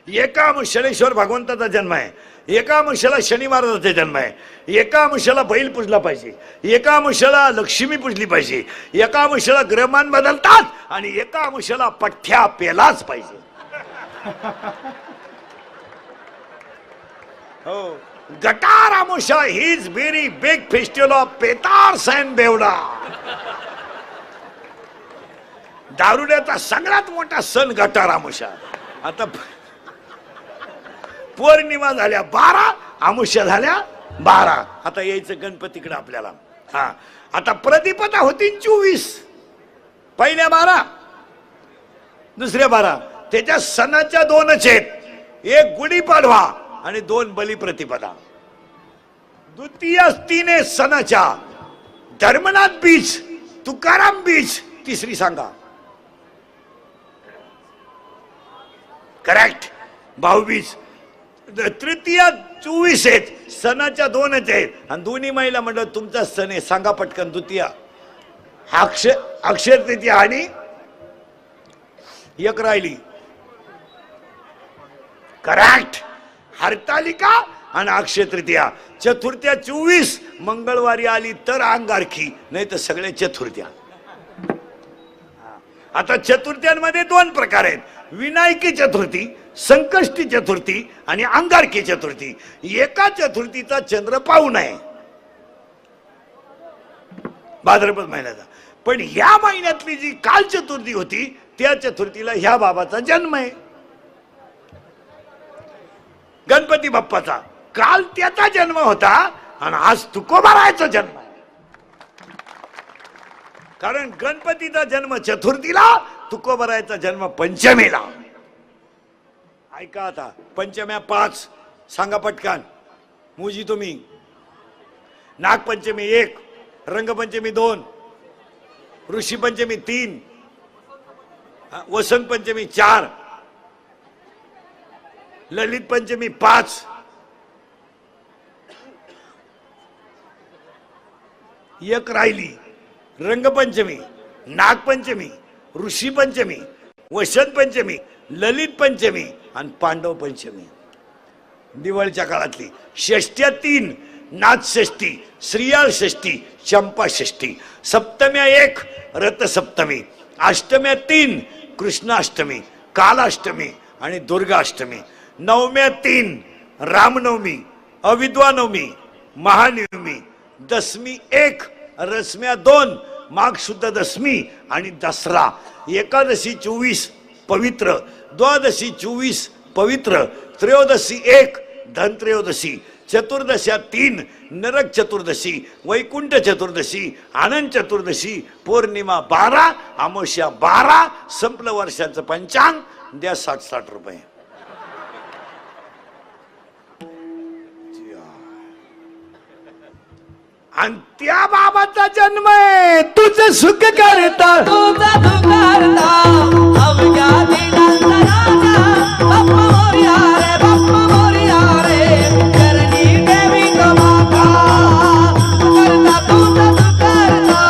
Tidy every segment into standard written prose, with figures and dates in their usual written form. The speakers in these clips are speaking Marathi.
एका अंशाला ईश्वर भगवंताचा जन्म आहे, एका अंशाला शनी महाराजाचा जन्म आहे, एका अंशाला बैल पूजला पाहिजे, एका अंशाला लक्ष्मी पूजली पाहिजे, एका अंशाला ग्रहमान बदलतात आणि एका अंशाला पठ्ठ्या पेलाच पाहिजे. हो, Gatar Amavasya is very big festival of पेतार्स अँड बेवडा. दारुड्याचा सगळ्यात मोठा सण गटार अमावस्या. आता पौर्णिमा झाल्या 12, अमावस्या झाल्या 12. आता यायचं गणपतीकडे आपल्याला. हा, आता प्रदीपता होती 24, पहिल्या 12, दुसऱ्या 12. त्याच्या सणाच्या 2च आहेत, एक गुढीपाडवा आणि 2 बलिप्रतिपदा. द्वितीय 3 सणाच्या धर्मनाथ बीज, तुकाराम बीज, तिसरी सांगा. करेक्ट, भाऊबीज. तृतीय 24 आहेत, सणाच्या 2च आहेत आणि दोन्ही महिला म्हणलं तुमचा सण आहे, सांगा पटकन. द्वितीय अक्षय तृतीया आणि एक राहिली. करेक्ट, हरतालिका आणि अक्षय तृतीया. चतुर्थ्या 24 मंगळवारी आली तर अंगारकी, नाही तर सगळे चतुर्थ्या. आता चतुर्थ्यांमध्ये 2 प्रकार आहेत, विनायकी चतुर्थी, संकष्टी चतुर्थी आणि अंगारकी चतुर्थी. एका चतुर्थीचा चंद्र पाहून आहे भाद्रपद महिन्याचा, पण ह्या महिन्यातली जी काल चतुर्थी होती त्या चतुर्थीला ह्या बाबाचा जन्म आहे, गणपती बाप्पाचा. काल त्याचा जन्म होता आणि आज तुकोबारायचा जन्म आहे. कारण गणपतीचा जन्म चतुर्थीला, तुकोबारायचा जन्म पंचमीला. ऐका आता, पंचम्या 5 सांगा पटकन, मुजी तुम्ही. नागपंचमी 1, रंगपंचमी 2, ऋषीपंचमी 3, वसंत पंचमी 4, ललित पंचमी 5, एक राहिली. रंगपंचमी, नागपंचमी, ऋषीपंचमी, वसंत पंचमी, ललित पंचमी आणि पांडव पंचमी. दिवाळीच्या काळातली. षष्ट्या 3, नाथषष्ठी, श्रीयाळ षष्ठी, चंपा षष्ठी. सप्तम्या 1, रथसप्तमी. अष्टम्या 3, कृष्णाष्टमी, कालाष्टमी आणि दुर्गाष्टमी. नवम्या 3, रामनवमी, अविद्वानवमी, महानवमी. दशमी 1, रसम्या 2, माघ शुद्ध दशमी आणि दसरा. एकादशी 24 पवित्र, द्वादशी 24 पवित्र, त्रयोदशी 1 धनत्रयोदशी, चतुर्दशा 3 नरक चतुर्दशी, वैकुंठ चतुर्दशी, आनंद चतुर्दशी, पौर्णिमा 12, अमावस्या 12. संपलं वर्षाचं पंचांग. द्या 60-60 रुपये. आणि त्या बाबाचा जन्म आहे, तुझं सुख करता, तुझं सुख करता, अवघ्या दिनांचा राजा, बाप्पा मोरया रे, बाप्पा मोरया रे, चरणी देवी माता. करता तुझं सुख करता,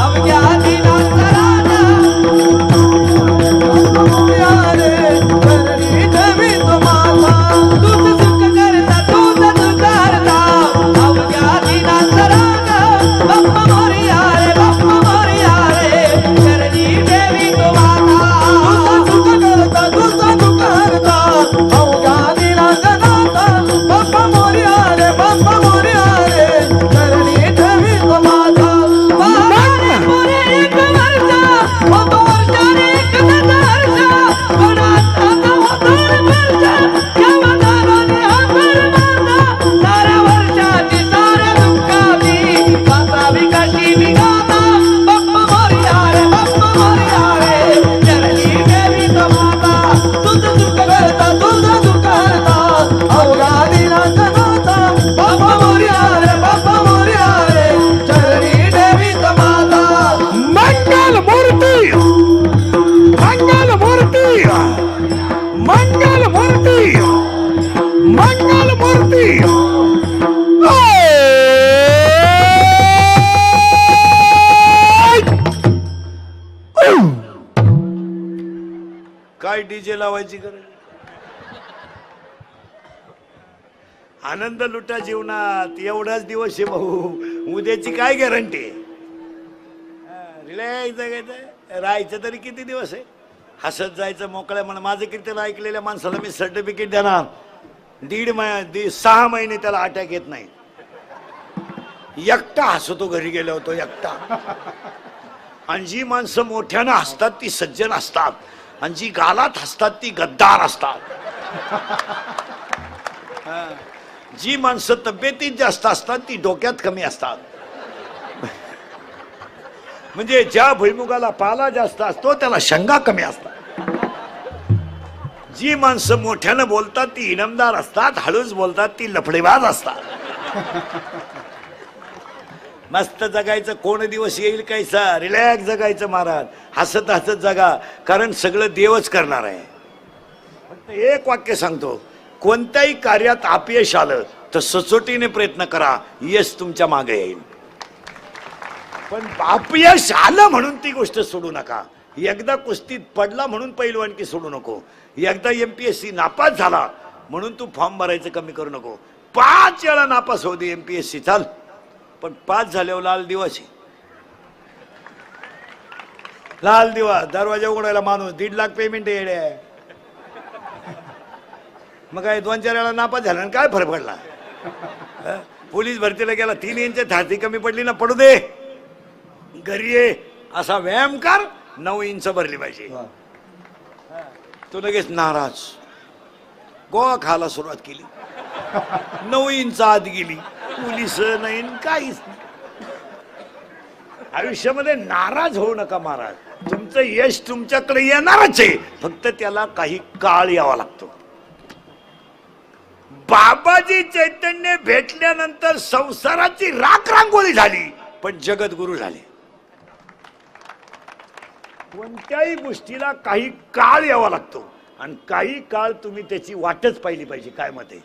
अवघ्या दिनांचा राजा, बाप्पा मोरया रे, चरणी देवी माता. तुझं सुख करता, तुझं सुख करता, अवघ्या दिनांचा राजा, बाप्पा मोरया रे, बाप्पा मोरया रे, चरणी देवी माता. तुझं सुख करता, तुझं सुख करता, अवघ्या दिनांचा राजा, बाप्पा मोरया रे, बाप्पा मोरया रे, चरणी देवी माता. बाबाने मोरे एक वर्षा, होतो वर्षाने एक दशवर्षा, गुणात्माचा होतो वर्षा, केव्हा दाराने हाकर मारला, साऱ्या वर्षाची साऱ्या दुःखाची वाचावी कशी विगाता. बाप्पा मोरया रे, बाप्पा मोरया रे, चरणी देवी माता. तुझं सुख करता, तुझं सुख करता, अवघ्या दिनांचा नाथा, बाप्पा मोरया रे, बाप्पा मोरया रे, चरणी देवी माता. मंगल मूर्ती, मंगल मूर्ती, मंगल मूर्ती, मंगल मूर्ती. काय डीजे लावायची गरज? आनंद लुटा जीवनात, एवढाच दिवस आहे भाऊ, उद्याची काय गॅरंटी आहे? रिलॅक्स जगायचं, राहायचं तरी किती दिवस आहे? हसत जायचं, मोकळ्या म्हणा. माझं कीर्तन ऐकलेल्या माणसाला मी सर्टिफिकेट देणार, 6 महिने त्याला अटॅक येत नाही. एकटा हसतो घरी गेलो होतो, एकटा. आणि जी माणसं मोठ्यानं हसतात ती सज्जन असतात, आणि जी गालात हसतात ती गद्दार असतात. जी माणसं तब्येतीत जास्त असतात ती डोक्यात कमी असतात. म्हणजे ज्या भुईमुगाला पाला जास्त असतो त्याला शेंगा कमी असतात. जी माणसं मोठ्यानं बोलतात ती इनामदार असतात, हळूच बोलतात ती लफडेबाज असतात. मस्त जगायचं, कोण दिवस येईल कैसा, रिलॅक्स जगायचं महाराज, हसत हसत जगा, कारण सगळं देवच करणार आहे. फक्त एक वाक्य सांगतो, कोणत्याही कार्यात अपयश आलं तर सचोटीने प्रयत्न करा, यश तुमच्या मागे येईल. पण अपयश आलं म्हणून ती गोष्ट सोडू नका. एकदा कुस्तीत पडला म्हणून पहिलवानकी सोडू नको. एकदा MPSC नापास झाला म्हणून तू फॉर्म भरायचं कमी करू नको. 5 वेळा नापास होऊ दे MPSC, चाल, पण 5 झाल्यावर लाल दिवस आहे. लाल दिवस, दरवाजा उघडायला माणूस 1.5 लाख पेमेंट आहे. मग काय 2-4 वेळा नापास झाला काय फरक पडला? पोलीस भरतीला गेला, 3 इंच छाती कमी पडली ना, पडू दे, घरी ये, असा व्यायाम कर, 9 इंच भरली पाहिजे. तो लगेच नाराज, गोवा खायला सुरुवात केली, 9 इंच आत गेली, पोलीस नाही काहीच नाही. आयुष्यामध्ये नाराज होऊ नका महाराज, तुमचं यश तुमच्याकडे येणारच आहे, फक्त त्याला काही काळ यावा लागतो. बाबाजी चैतन्य भेटल्यानंतर संसाराची राख रांगोळी झाली, पण जगद्गुरु झाले. कोणत्याही गोष्टीला काही काळ यावा लागतो, आणि काही काळ तुम्ही त्याची वाटच पाहिली पाहिजे. काय मत आहे?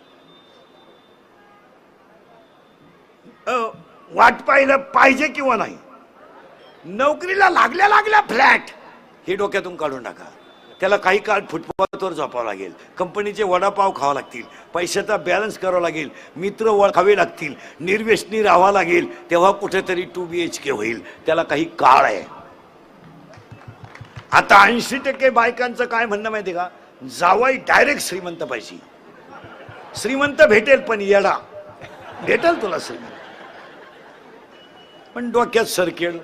वाट पाहिलं पाहिजे किंवा नाही? नोकरीला लागल्या लागल्या फ्लॅट, हे डोक्यातून काढून टाका. त्याला काही काळ फुटपाथवर झोपावं लागेल, कंपनीचे वडापाव खावा लागतील, पैशाचा बॅलन्स करावा लागेल, मित्र ओळखावे लागतील, निर्व्यसनी राहावा लागेल, तेव्हा कुठेतरी 2 BHK होईल. त्याला काही काळ आहे. आता 80% बायकांचं काय म्हणणं माहिती का? जावाई डायरेक्ट श्रीमंत पाहिजे. श्रीमंत भेटेल पण येडा भेटेल तुला श्रीमंत, पण डोक्यात सरकेल.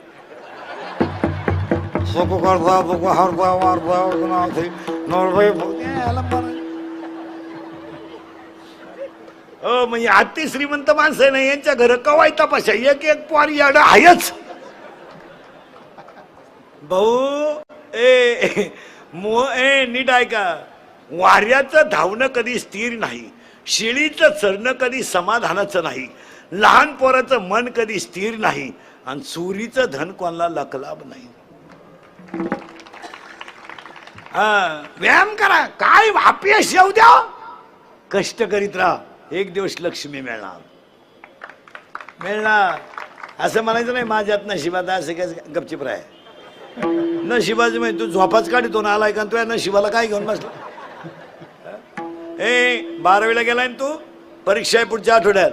म्हणजे अति श्रीमंत माणसं आहे ना, यांच्या घर कवाय तपाशा, एक पोर येडा आहेच. भाऊ नीट ऐका, वाऱ्याचं धावणं कधी स्थिर नाही, शिळीचं चरणं कधी समाधानाचं नाही, लहान पोराचं मन कधी स्थिर नाही, आणि चोरीचं धन कोणाला लकलाभ नाही. व्यायाम करा, काय अपयश येऊ द्या, कष्ट करीत राहा, एक दिवस लक्ष्मी मिळणार. मिळणार असं म्हणायचं नाही माझ्यात नशिबात, असं काय गपचिप राह. नशिबाचं म्हणजे तू झोपाच काढतो ना, आलाय का तुझ्या नशिबाला काय घेऊन बसला? 12वीला गेलाय ना तू, परीक्षा आहे पुढच्या आठवड्यात,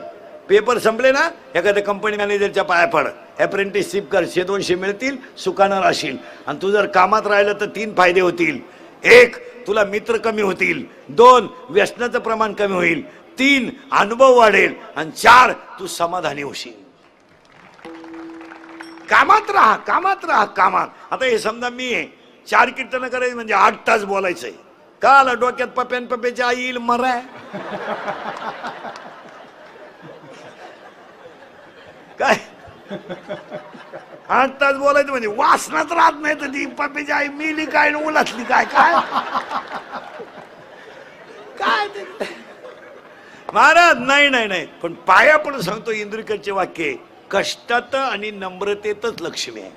पेपर संपले ना, एखाद्या कंपनी मॅनेजरच्या पाया पड, अप्रेंटिसशिप कर, 100-200 मिळतील, सुखानं राहशील. आणि तू जर कामात राहिलं तर 3 फायदे होतील. 1, तुला मित्र कमी होतील. 2, व्यसनाचं प्रमाण कमी होईल. 3, अनुभव वाढेल. आणि 4, तू समाधानी होशील. कामात राहा, कामात राहा, कामात. आता हे समजा मी 4 कीर्तन करायचं म्हणजे 8 तास बोलायचंय, का आला डोक्यात पप्यान पप्याची आई येईल मराय काय? 8 तास बोलायचं म्हणजे वासनात राहत नाही तर ती पप्याची आई मिली काय उलातली काय काय काय महाराज? नाही नाही नाही, पण पाया पण सांगतो इंद्रिकरचे वाक्य, कष्टात आणि नम्रतेतच लक्ष्मी आहे.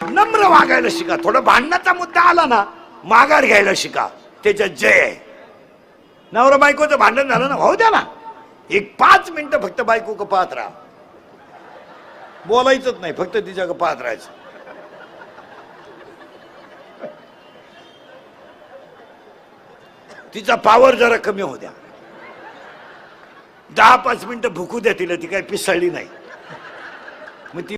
नम्र वागायला शिका. थोडं भांडणाचा मुद्दा आला ना, माघार घ्यायला शिका, त्याच्यात जय आहे. नवरा बायकोचं भांडण झालं ना, होऊ द्या ना, 5 मिनिटं फक्त बायको का पाहत राहा, बोलायचंच नाही, फक्त तिच्या का पाहत राहायचं. तिचा पावर जरा कमी होऊ द्या. 10-5 मिनिटं भुकू द्या तिला, ती काही पिसळली नाही. मग ती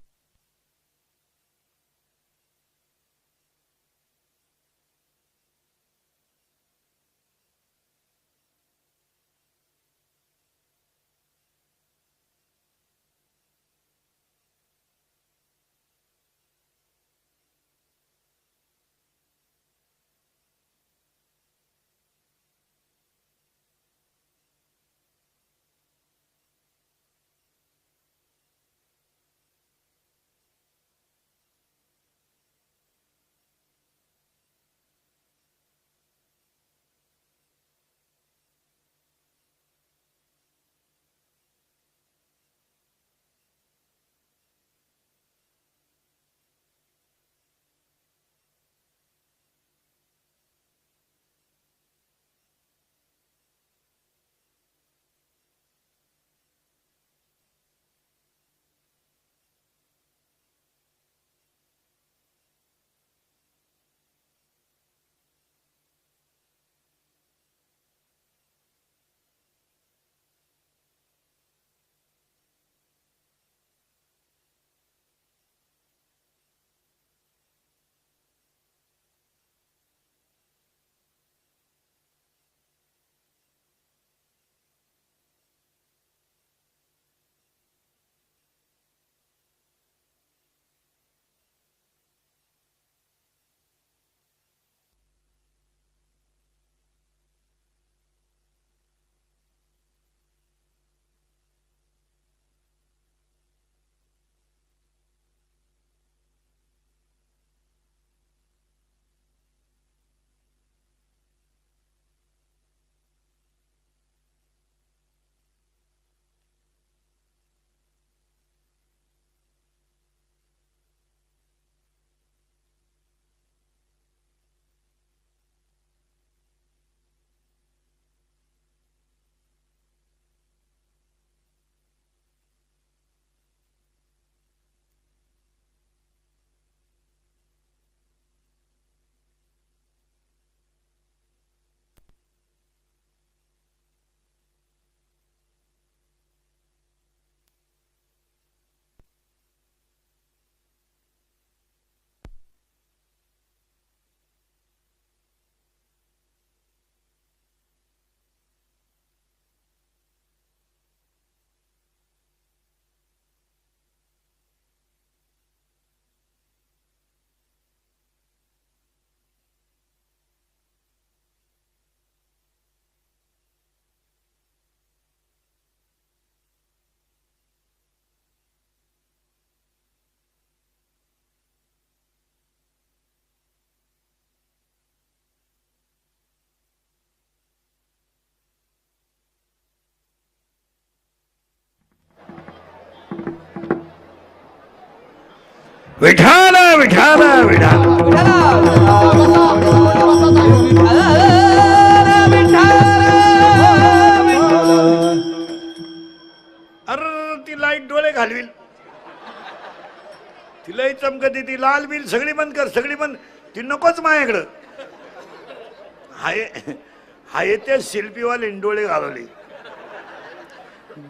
विठाला विठाला विठाला. अरे ती लाईट डोळे घालवील, तिलाही चमकते, ती लाल बिल सगळी बंद कर, सगळी बंद, ती नकोच माझ्याकडं. हाय त्या शिल्पीवाले डोळे घालवले.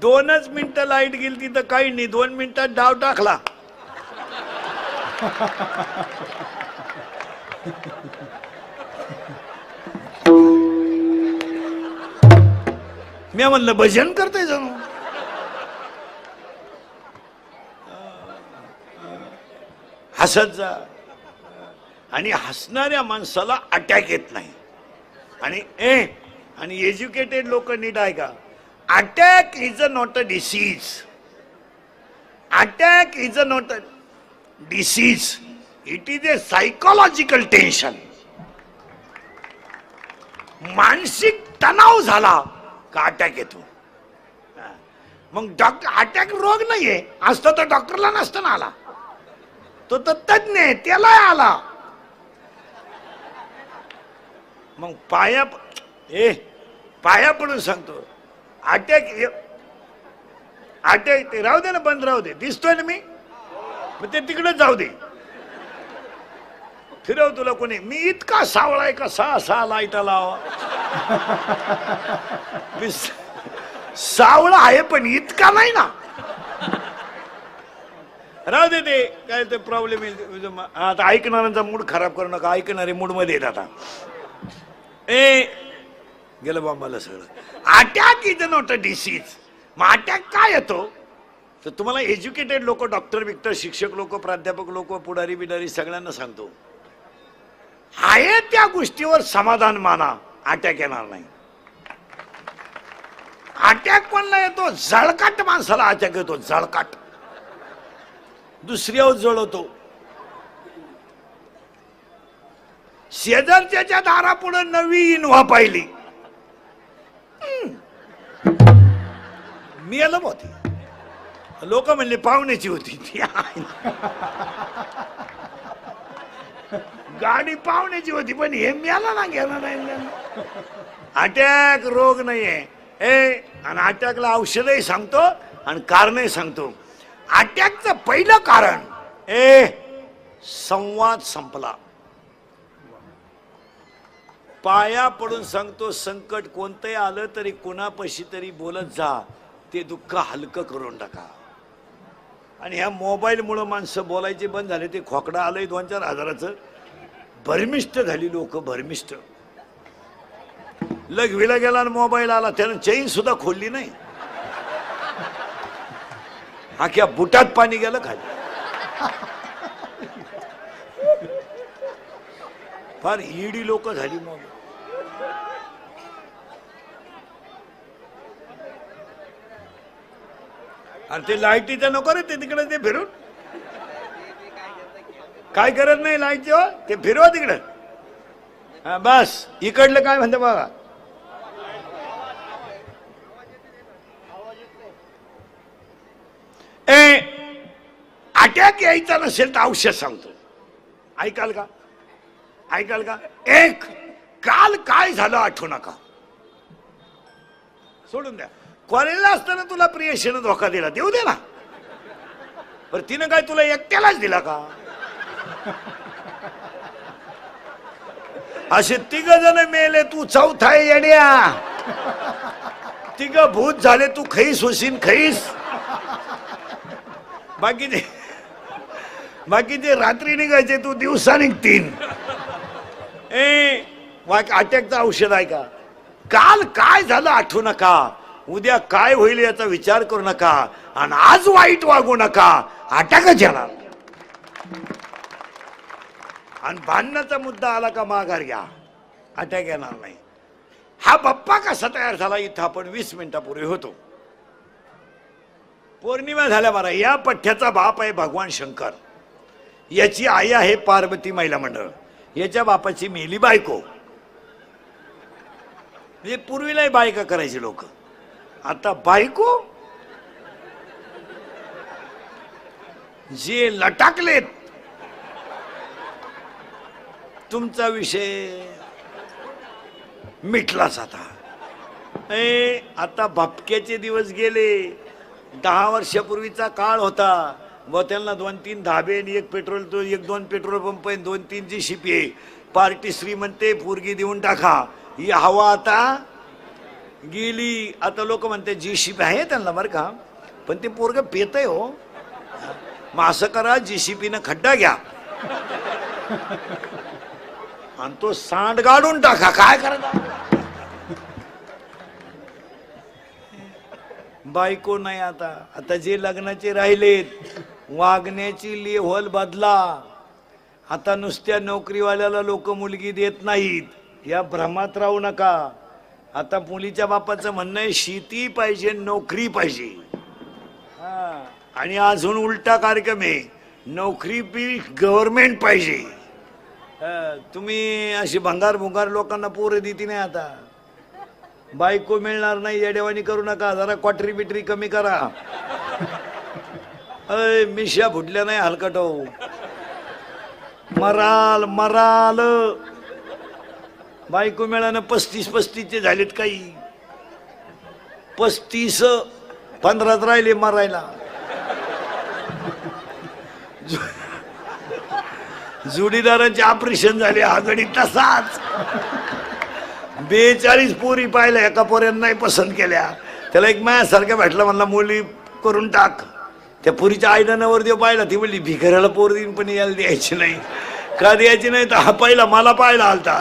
2च मिनिटं लाईट गेली तिथं काही नाही, 2 मिनिटात डाव टाकला. मी म्हणलं भजन करतोय जणू. हसत जा, आणि हसणाऱ्या माणसाला अटॅक येत नाही. आणि एज्युकेटेड लोक नीट आहे का, attack is a not a disease. Attack is a not a disease, it is a psychological tension. मानसिक तणाव झाला का अटॅक येतो. मग डॉक्टर, अटॅक रोग नाहीये, असतो तर डॉक्टरला नसताना आला, तो तर तज्ञ आहे, त्याला आला. मग पाया पडून सांगतो, अटॅक ते राहू दे ना, बंद राहू दे, दिसतोय ना मी, मग ते तिकडे जाऊ दे, फिरव तुला कोणी. मी इतका सावळाय का 6 लाईटा लावा. सावळा आहे पण इतका नाही ना. राहू दे ते काय ते प्रॉब्लेम येईल. आता ऐकणाऱ्यांचा मूड खराब करू नका. ऐकणारे मूड मध्ये येत आता. गेलं बाबाला सगळं. Attack is not a disease. मग अटॅक काय येतो तर तुम्हाला एज्युकेटेड लोक, डॉक्टर बिक्टर, शिक्षक लोक, प्राध्यापक लोक, पुढारी बिडारी सगळ्यांना सांगतो, आहे त्या गोष्टीवर समाधान माना, अटॅक येणार नाही. अटॅक कोणला येतो? जळकाट माणसाला अटॅक येतो. जळकाट दुसऱ्यावर जळवतो. शेजारच्या दारापुढे नवी इनोव्हा पाहिली, मी आलो होती. लोक म्हणले पाहुण्याची होती ती. गाडी पाहुण्याची होती पण हे मिळाला ना, गेला नाही. अटॅक रोग नाहीये. आणि अटॅकला औषधही सांगतो आणि कारणही सांगतो. अटॅकचं पहिलं कारण संवाद संपला. पाया पडून सांगतो, संकट कोणतंही आलं तरी कोणापाशी तरी बोलत जा, ते दुःख हलकं करून टाका. आणि ह्या मोबाईल मुळे माणसं बोलायचे बंद झाले. ते खोकडा आलंय 2-4 हजाराचं. भरमिष्ट झाली लोक, भरमिष्ट. लघवीला गेला आणि मोबाईल आला, त्यानं चैन सुद्धा खोलली नाही. अख्या बुटात पाणी गेलं खाली. फार ईडी लोक झाली मग. आणि ते लाईटीचं नको रे, ते तिकडे ते फिरून काय करत नाही लाईटचे. ते फिरवा तिकडे. हा बस. इकडलं काय म्हणते बघा. अटॅक यायचा नसेल तर औषध सांगतो. ऐकाल का? ऐकाल का? काल काय झालं आठवू नका. सोडून द्या. कॉलेजला असताना तुला प्रियशीनं धोका दिला, देऊ दे ना. पण तिनं काय तुला एकट्यालाच दिला का? असे 3 जण मेले, तू चौथा आहे येड्या. 3 भूत झाले, तू खैस होशील खैस. बाकीचे रात्री निघायचे, तू दिवसा निघतील. अटॅकचं औषध आहे का? काल काय झालं आठवू नका. उद्या काय होईल याचा विचार करू नका. आणि आज वाईट वागू नका. अटॅकच येणार. आणि भांडणाचा मुद्दा आला का माघार घ्या, अटॅक येणार नाही. हा बाप्पा कसा तयार झाला इथं आपण 20 मिनिटापूर्वी होतो. पौर्णिमा झाल्या बरा. या पठ्याचा बाप आहे भगवान शंकर. याची आई आहे पार्वती महिला मंडळ. याच्या बापाची मेली बायको. म्हणजे पूर्वीलाही बायका करायची लोक, आता बायको. जे लटाकलेत तुमचा विषय मिटलाच. आता भपक्याचे दिवस गेले. 10 वर्षापूर्वीचा काळ होता. व त्यांना 2-3 धाबे, 1 पेट्रोल, 1-2 पेट्रोल पंप, 2-3 जीसीपी आहे. पार्टी श्रीमंते, पोरगी देऊन टाका. ही हवा आता गेली. आता लोक म्हणते जीसीपी आहे त्यांना बरं का, पण ते पोरग पेत आहे हो. मग असं करा, जीसीपीनं खड्डा घ्या आणि तो सांड गाडून टाका. काय करा. बायको नाही. आता जे लग्नाचे राहिलेत, वागण्याची लेव्हल बदला. आता नुसत्या नोकरीवाल्याला लोक मुलगी देत नाहीत, या भ्रमात राहू नका. आता मुलीच्या बापाचं म्हणणं आहे शेती पाहिजे, नोकरी पाहिजे. आणि अजून उलटा कार्यक्रम आहे, नोकरी बी गव्हर्नमेंट पाहिजे. तुम्ही अशी भंगार भुंगार लोकांना पोरं देती नाही. आता बायको मिळणार नाही, येडेवाणी करू नका. जरा क्वाटरी बिटरी कमी करा. मिशा फुटल्या नाही हलकट हो. Moral moral. बायको मिळानं 35 झालेत काही. 35 15 राहिले मरायला. जोडीदारांचे ऑपरेशन झाले. हा गणित तसाच. 42 पोरी पाहिल्या, एका पोऱ्यानं नाही पसंत केल्या. त्याला एक मायासारखा भेटला, म्हणला मुली करून टाक. त्या पुरीच्या आईनं नवरदेव पाहिला, ती म्हणली भिकाऱ्याला पोर देईन पण याला द्यायची नाही. का द्यायची नाही तर हा पहिला मला पाहिला आलता.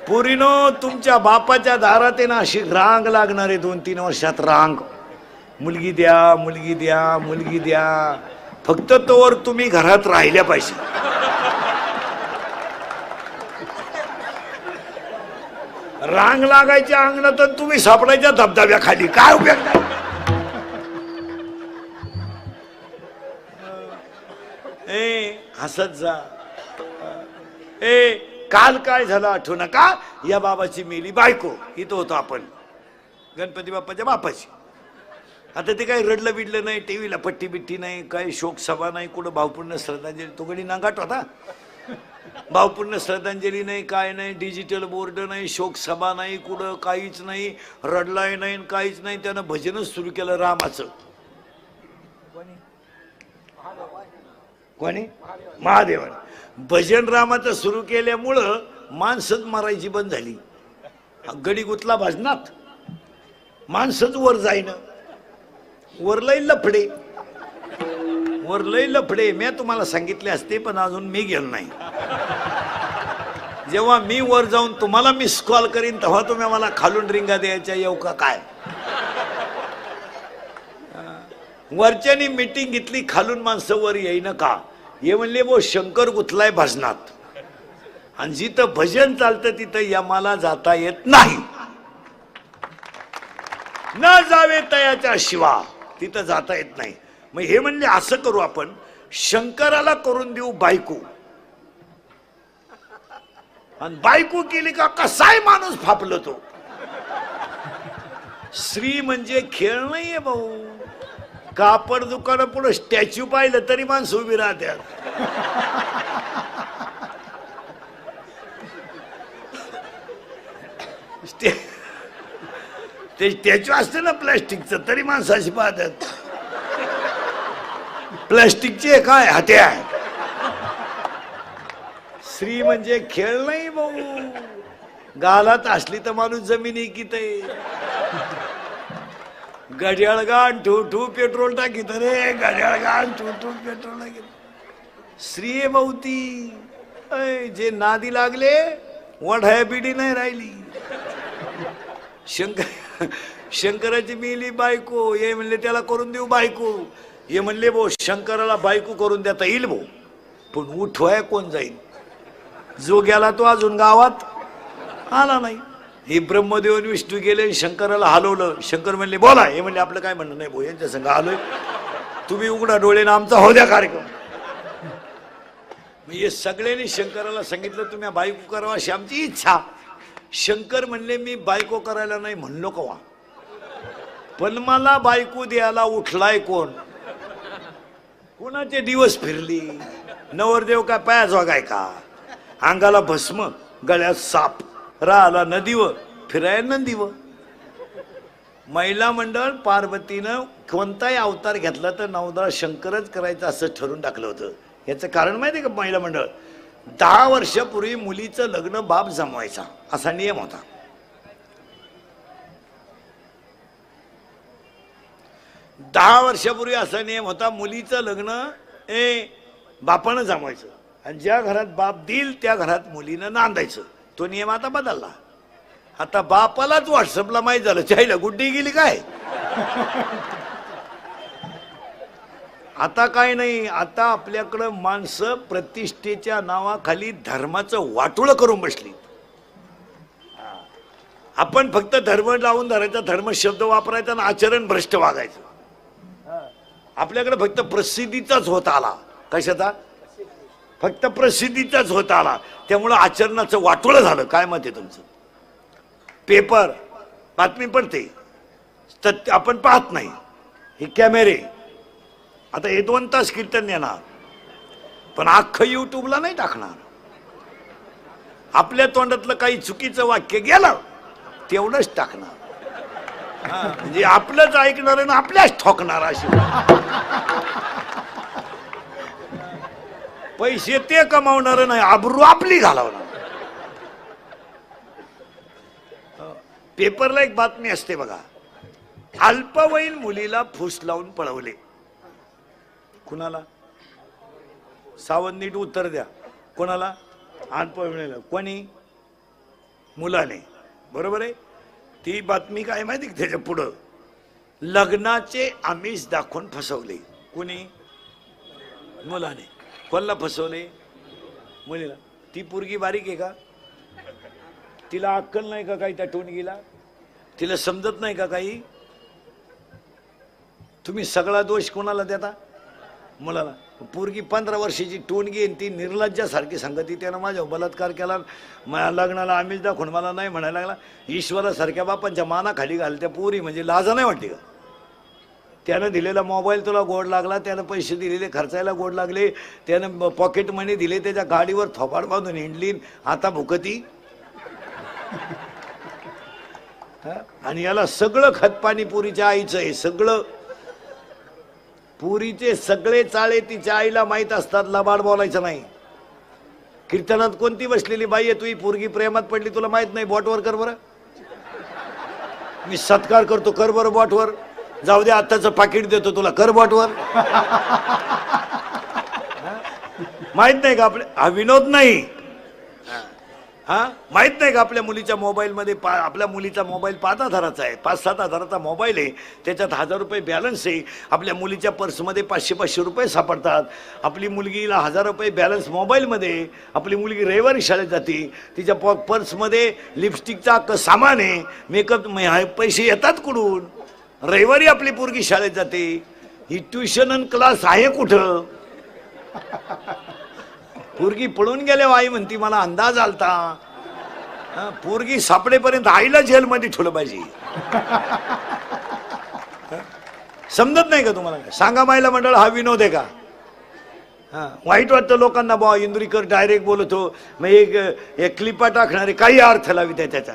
पुरीनो, तुमच्या बापाच्या दारात आहे ना अशी रांग लागणार आहे 2-3 वर्षात रांग. मुलगी द्या, मुलगी द्या, मुलगी द्या. फक्त तोवर तुम्ही घरात राहिल्या पाहिजे. रांग लागायच्या अंगणात तुम्ही सापडायच्या धबधब्याखाली, काय उपयोग नाही. हसत जा. काल काय झालं आठवू नका. या बाबाची मेली बायको. इथं होतो आपण गणपती बाप्पाच्या बापाची. आता ते काही रडलं बिडलं नाही, टीव्हीला पट्टी बिट्टी नाही, काही शोक सभा नाही, कुठं भावपूर्ण श्रद्धांजली. तो गडी नागाट होता. भावपूर्ण श्रद्धांजली नाही, काय नाही, डिजिटल बोर्ड नाही, शोक सभा नाही, कुठं काहीच नाही, रडलाय नाही, काहीच नाही. त्यानं भजनच सुरू केलं रामाचं. कोणी? महादेवाने भजन रामाचं सुरू केल्यामुळं माणसंच मरायची बंद झाली. गडी गुतला भजनात, माणसंच वर जाईन. वर लय लफडे, वर लय लफडे. मी तुम्हाला सांगितले असते पण अजून मी गेलो नाही. जेव्हा मी वर जाऊन तुम्हाला मिस कॉल करीन तेव्हा तुम्ही मला खालून रिंगा द्यायच्या येऊ का काय? वरच्यानी मीटिंग घेतली, खालून माणसं वर येईन का? हे म्हणले वो शंकर गुतलाय भजनात, आणि जिथं भजन चालतं तिथं यमाला जाता येत नाही. न जावे तयाच्या शिवा तिथं जाता येत नाही. मग हे म्हणले असं करू आपण, शंकराला करून देऊ बायको, आणि बायको केली का कसाय माणूस फापलो तो. स्त्री म्हणजे खेळ नाहीये भाऊ. कापड दुकान पुढे स्टॅच्यू पाहिलं तरी माणसं उभी राहतात. ते स्टॅच्यू असते ना प्लॅस्टिकचं, तरी माणसं अशी पाहतात. प्लॅस्टिकचे काय हात्या. स्त्री म्हणजे खेळ नाही भाऊ. गालात असली तर माणूस जमिनी किती. घड्याळ गाण ठू ठू पेट्रोल टाकीत रे, घड्याळ गाण ठू ठू पेट्रोल टाकीत. स्त्री भोवती जे नादी लागले वढाया बिडी नाही राहिली. शंकराची मिली बायको. हे म्हणले त्याला करून देऊ बायको. हे म्हणले भाऊ शंकराला बायको करून देता येईल भाऊ, पण उठवाय कोण जाईल? जो गेला तो अजून गावात आला नाही. हे ब्रह्मदेव आणि विष्णू गेले, शंकराला हलवलं. शंकर म्हणले बोला. हे म्हणले आपलं काय म्हणणं नाही भाऊ, यांच्या संग आलोय, तुम्ही उघडा डोळे ना आमचा हो द्या कार्यक्रम. हे सगळ्यांनी शंकराला सांगितलं तुम्ही बायको करावा अशी आमची इच्छा. शंकर म्हणले मी बायको करायला नाही म्हणलो कवा, पण मला बायको द्यायला उठलाय कोण? कोणाचे दिवस फिरली? नवरदेव काय पायाच वागाय का? अंगाला भस्म, गळ्यात साप, राहाला नदीव, फिराय नंदीव. महिला मंडळ पार्वतीनं कोणताही अवतार घेतला तर नवरा शंकरच करायचं असं ठरवून टाकलं होतं. याचं कारण माहिती आहे का? महिला मंडळ 10 वर्षापूर्वी मुलीचं लग्न बाप जमवायचा असा नियम होता. 10 वर्षापूर्वी असा नियम होता, मुलीचं लग्न बापानं जमवायचं, आणि ज्या घरात बाप देईल त्या घरात मुलीनं नांदायचं. तो नियम आता बदलला. आता बापालाच व्हॉट्सअपला माहीत झालं चायला गुड्डी गेली काय. आता काय नाही, आता आपल्याकडं माणसं प्रतिष्ठेच्या नावाखाली धर्माचं वाटोळं करून बसली. आपण फक्त धर्म लावून धरायचा, धर्म शब्द वापरायचा आणि आचरण भ्रष्ट वागायचं. आपल्याकडे फक्त प्रसिद्धीचाच होत आला. कशाचा? फक्त प्रसिद्धीचाच होत आला. त्यामुळं आचरणाचं वाटोळं झालं. काय मत आहे तुमचं? पेपर बातमी पडते तर आपण पाहत नाही. हे कॅमेरे आता हे 2 तास कीर्तन येणार, पण अख्खं युट्यूबला नाही टाकणार. आपल्या तोंडातलं काही चुकीचं वाक्य गेलं तेवढंच टाकणार. म्हणजे आपलंच ऐकणार आणि आपल्याच ठोकणार. अशी पैसे ते कमावणार नाही, आबरू आपली घालवणार. पेपरला एक बातमी असते बघा, अल्पवयीन मुलीला फुस लावून पळवले. कुणाला? सावध नीट उत्तर द्या. कोणाला? अल्पवयीन. कोणी? मुलाने. बरोबर आहे. ती बातमी काय माहिती का त्याच्या पुढं? लग्नाचे आमिष दाखवून फसवले. कोणी? मुलाने. कोणाला फसवले? मुलीला. ती पोरगी बारीक आहे का? तिला अक्कल नाही का काही त्या टोनगीला? तिला समजत नाही का काही? तुम्ही सगळा दोष कोणाला देता? मुलाला. पोरगी 15 वर्षाची टोनगी ती निर्लज्जासारखी सांगती, त्यानं माझ्या बलात्कार केला, माझ्या लग्नाला आमिष दाखवून मला नाही म्हणायला लागला. ईश्वरासारख्या बापांच्या मानाखाली घालत्या पोरी म्हणजे लाजा नाही वाटते का? त्यानं दिलेला मोबाईल तुला गोड लागला, त्यानं पैसे दिलेले खर्चायला गोड लागले, त्यानं पॉकेट मनी दिले, त्याच्या गाडीवर थोपाड बांधून हिंडली, आता भुकती. आणि याला सगळं खतपाणी पुरीच्या आईचं आहे. सगळं पुरीचे सगळे चाळे तिच्या आईला माहित असतात. लबाड बोलायचं नाही. कीर्तनात कोणती बसलेली बाई आहे तुही पोरगी प्रेमात पडली तुला माहित नाही? बोटवर कर बरं. मी सत्कार करतो, कर बरं बोटवर. जाऊ दे, आत्ताचं पाकिट देतो तुला, कर बोटवर. माहित नाही का आपल्या? हा विनोद नाही. हा माहित नाही का आपल्या मुलीच्या मोबाईलमध्ये आपल्या मुलीचा मोबाईल 5,000चा आहे, 5-7 हजाराचा मोबाईल आहे, त्याच्यात 1000 रुपये बॅलन्स आहे. आपल्या मुलीच्या पर्समध्ये 500-500 रुपये सापडतात. आपली मुलगीला 1000 रुपये बॅलन्स मोबाईलमध्ये. आपली मुलगी रविवारी शाळेत जाते, तिच्या पर्समध्ये लिपस्टिकचा सामान आहे, मेकअप पैसे येतात कुठून? रविवारी आपली पोरगी शाळेत जाते. ही ट्युशन आणि क्लास आहे कुठं? पोरगी पळून गेल्या आई म्हणती मला अंदाज आलता. पोरगी सापडेपर्यंत आईला जेलमध्ये ठेवलं पाहिजे. समजत नाही का तुम्हाला? सांगा महिला मंडळ हा विनोद आहे का? वाईट वाटतं लोकांना. बा इंदुरीकर डायरेक्ट बोलतो, मग एक क्लिपा टाकणारे काही अर्थ लावी त्याचा.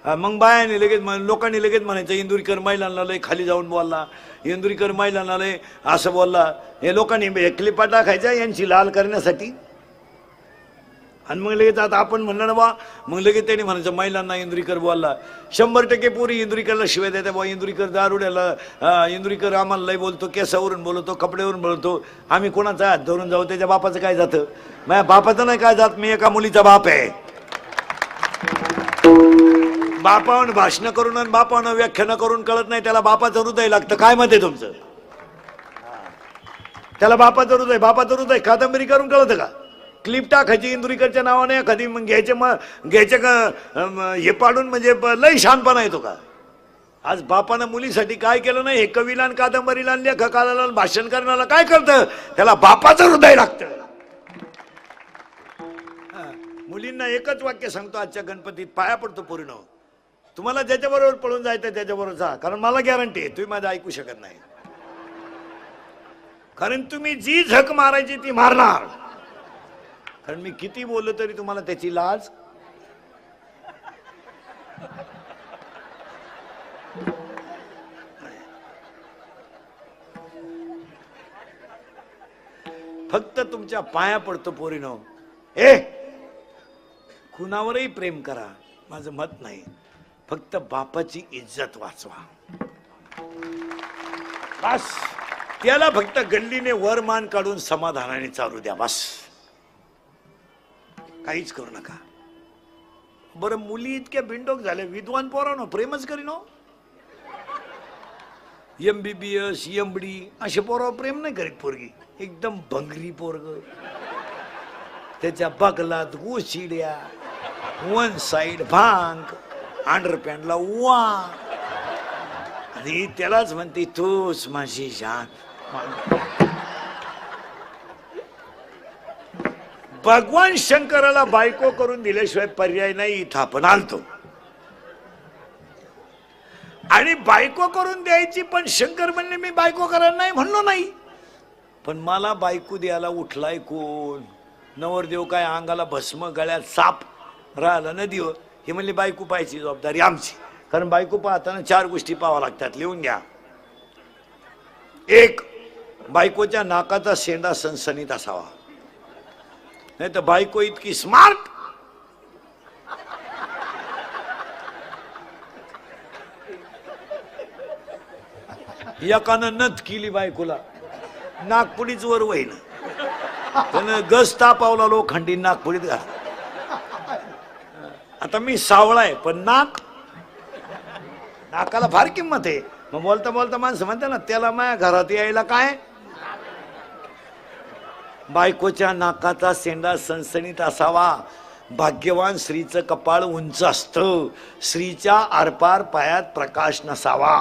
मग बायाने लगेच लोकांनी लगेच म्हणायचं इंदुरीकर महिलांना लय खाली जाऊन बोलला, इंदुरीकर महिलांना लय असं बोलला. हे लोकांनी क्लिपा टाकायच्या यांची लाल करण्यासाठी. आणि मग लगेच आता आपण म्हणलं ना बा, मग लगेच त्यांनी म्हणायचं महिलांना इंदुरीकर बोलला. 100% पोरी इंदुरीकरला शिवाय देते. बा इंदुरीकर दारुड्याला, इंदुरीकर आम्हाला लय बोलतो, केसावरून बोलतो, कपड्यावरून बोलतो. आम्ही कोणाचा हात धरून जाऊ? त्याच्या बापाचं काय जातं? माझ्या बापाचं नाही काय जात. मी एका मुलीचा बाप आहे. बापावर भाषण करून आणि बापानं व्याख्यान करून कळत नाही, त्याला बापाचं हृदय लागतं. काय मत आहे तुमचं? त्याला बापाचं हृदय, बापाचं हृदय कादंबरी करून कळतं का? क्लिप टाकायची इंदुरीकरच्या नावाने कधी मग घ्यायचे का हे पाडून, म्हणजे लय शानपणा येतो का? आज बापानं मुलीसाठी काय केलं नाही? हे कवीला आणि कादंबरीला आणि लेखकाला भाषण करण्याला काय करतं? त्याला बापाचं हृदय लागतं. मुलींना एकच वाक्य सांगतो आजच्या गणपतीत, पाया पडतो पूर्ण. तुम्हाला ज्याच्याबरोबर पळून जायचं त्याच्याबरोबर जा, कारण मला गॅरंटी आहे तुम्ही माझं ऐकू शकत नाही. कारण तुम्ही जी झक मारायची ती मारणार. कारण मी किती बोललो तरी तुम्हाला त्याची लाज. फक्त तुमच्या पाया पडतो पोरीनो. कुणावरही प्रेम करा, माझं मत नाही. फक्त बापाची इज्जत वाचवा बस. त्याला फक्त गल्लीने वरमान काढून समाधानाने चालू द्या बस. काहीच करू नका. बरं मुली इतक्या बिंडोक झाल्या, विद्वान पोरांनो प्रेमच करीनो. MBBS MD असे पोरावर प्रेम नाही करीत पोरगी. एकदम भंगरी पोरग, त्याच्या बगलात गोशिड्या, वन साइड भांग, अंडरपॅन्टला वा, आणि त्यालाच म्हणते तूच माझी जान. भगवान शंकराला बायको करून दिल्याशिवाय पर्याय नाही. इथं आपण आलतो आणि बायको करून द्यायची, पण शंकर म्हणले मी बायको करायला नाही म्हणलो नाही. पण मला बायको द्यायला उठलाय कोण? नवरदेव काय अंगाला भस्म, गळ्यात साप राहिला न देव. हे म्हणले बायको पाहायची जबाबदारी आमची. कारण बायको पाहताना 4 गोष्टी पाहाव्या लागतात, लिहून घ्या. 1, बायकोच्या नाकाचा शेंडा सणसणीत असावा. नाही तर बायको इतकी स्मार्ट एकानं नथ केली बायकोला, नागपुडीच वर वहीन, त्यानं गज तापावला लोखंडी नागपुडीत घाल. आता मी सावळा आहे पण नाकाला फार किंमत आहे. मग बोलता बोलता माणसं म्हणते ना, त्याला माझ्या घरात यायला काय. बायकोच्या नाकाचा शेंडा सणसणीत असावा. भाग्यवान स्त्रीचं कपाळ उंच असतं. स्त्रीच्या आरपार पायात प्रकाश नसावा.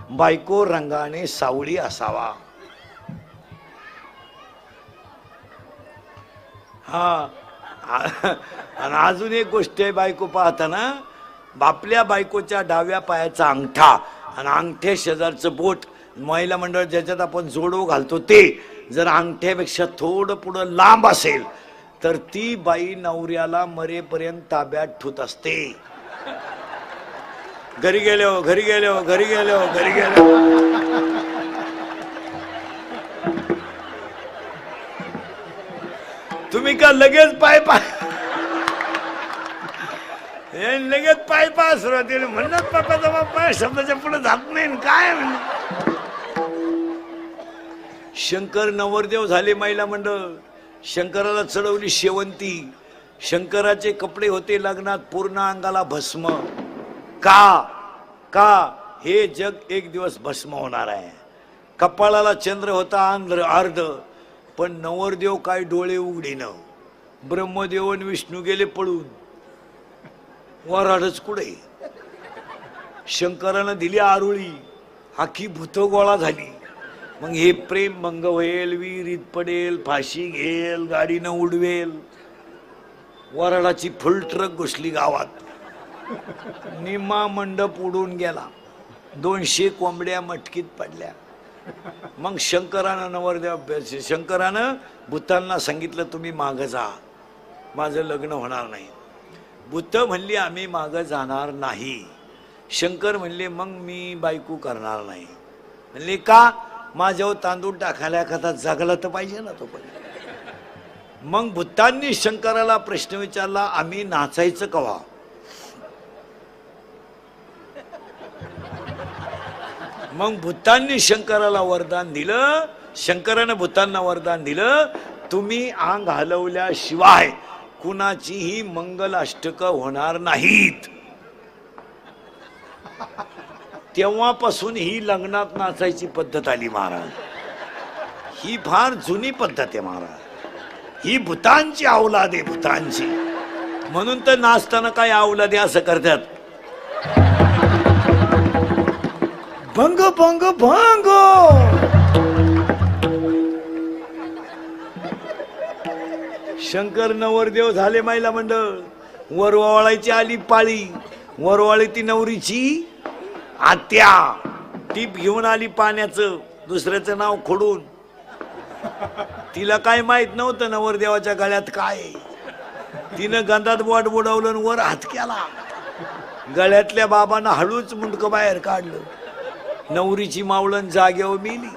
बायको रंगाने सावळी असावा. हा आणि अजून एक गोष्ट आहे, बायको पाहताना आपल्या बायकोच्या डाव्या पायाचा अंगठा आणि अंगठ्या शेजारचं बोट, महिला मंडळ ज्याच्यात आपण जोडो घालतो ते जर अंगठ्यापेक्षा थोडं पुढं लांब असेल तर ती बाई नवऱ्याला मरेपर्यंत ताब्यात ठेवत असते. घरी गेलो घरी गेलो घरी गेलो घरी गेलो. तुम्ही का लगेच पाय लगेच पाय सुरुवातीला म्हणत पप्पाचा बाप्पा शब्दाच्या पुढे जात नाही काय म्हणजे. शंकर नवरदेव झाले महिला मंडळ. शंकराला चढवली शेवंती. शंकराचे कपडे होते लग्नात पूर्ण अंगाला भस्म. का हे जग एक दिवस भस्म होणार आहे. कपाळाला चंद्र होता अर्ध, पण नवरदेव काय डोळे उघडीनं. ब्रह्मदेव आणि विष्णू गेले पळून. वराडच कुठे. शंकरानं दिली आरुळी. आखी भूत गोळा झाली. मग हे प्रेम भंग होईल, विहिरीत पडेल, फाशी घेल, गाडीनं उडवेल. वराडाची फुल ट्रक घुसली गावात. निम्मा मंडप उडून गेला. 200 कोंबड्या मटकीत पडल्या. मग शंकरानं भूतांना सांगितलं, तुम्ही मागं जा, माझं लग्न होणार नाही. भूत म्हणली आम्ही मागं जाणार नाही. शंकर म्हणले मग मी बायको करणार नाही. म्हणले का. माझ्यावर तांदूळ टाकायला एखादा जगला तर पाहिजे ना तो पण. मग भूतांनी शंकराला प्रश्न विचारला, आम्ही नाचायचं कवा. मग भूतांनी शंकराला वरदान दिलं. शंकरानं भूतांना वरदान दिलं, तुम्ही अंग हलवल्याशिवाय कुणाचीही मंगल अष्टक होणार नाहीत. तेव्हापासून ही लग्नात नाचायची पद्धत आली महाराज. ही फार जुनी पद्धत आहे महाराज. ही भूतांची अवलाद आहे, भूतांची. म्हणून तर नाचताना काय अवलाद आहे असं करतात. भंग भंग भंग. शंकर नवरदेव झाले महिला मंडळ. वरवाळायची आली पाळी. वरवाळी ती नवरीची आत्या. टीप घेऊन आली पाण्याचं, दुसऱ्याचं नाव खोडून. तिला काय माहित नव्हतं नवरदेवाच्या गळ्यात काय. तिनं गंधात बोट बुडवलं आणि वर हात केला. गळ्यातल्या बाबांना हळूच मुंडकं बाहेर काढलं. नवरीची मावळण जागेवर मेली.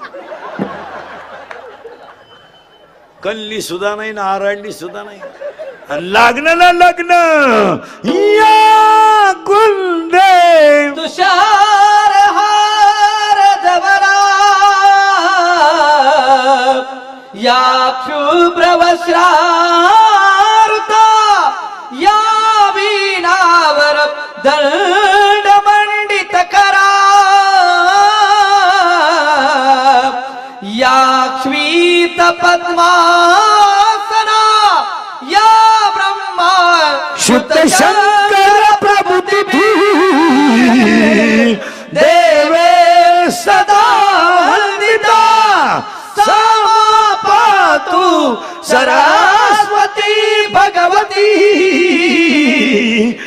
कल्ली सुद्धा नाही ना आरडली सुद्धा नाही. लग्नाला लग्न या कुलदेव. तुषार हार धवला या शुभ्र वस्त्रारुता या वीणावर दंड मंडित करा. या श्वेत पद्मासना या ब्रह्मा शुद्ध शंकर प्रभुती देवे सदा वंदिता. समापातु सरस्वती भगवती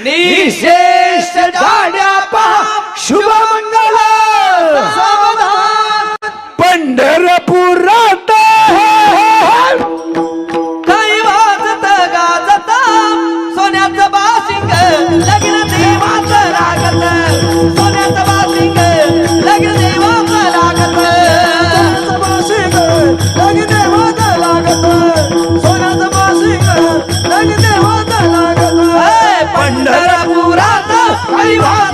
निशेष जाड्या पहा शुभ मंगल. सावधान पंढरपुरात काही वाजत गाजत सोन्याचं बाशिंग लग्न देवाचं लागत. सोन्याचं बाशिंग लग्न देवाचं लागत. लग्न देवाचं लागत. सोन्याचं बाशिंग लग्न देवाचं लागत. पंढरपुरात काही वाजत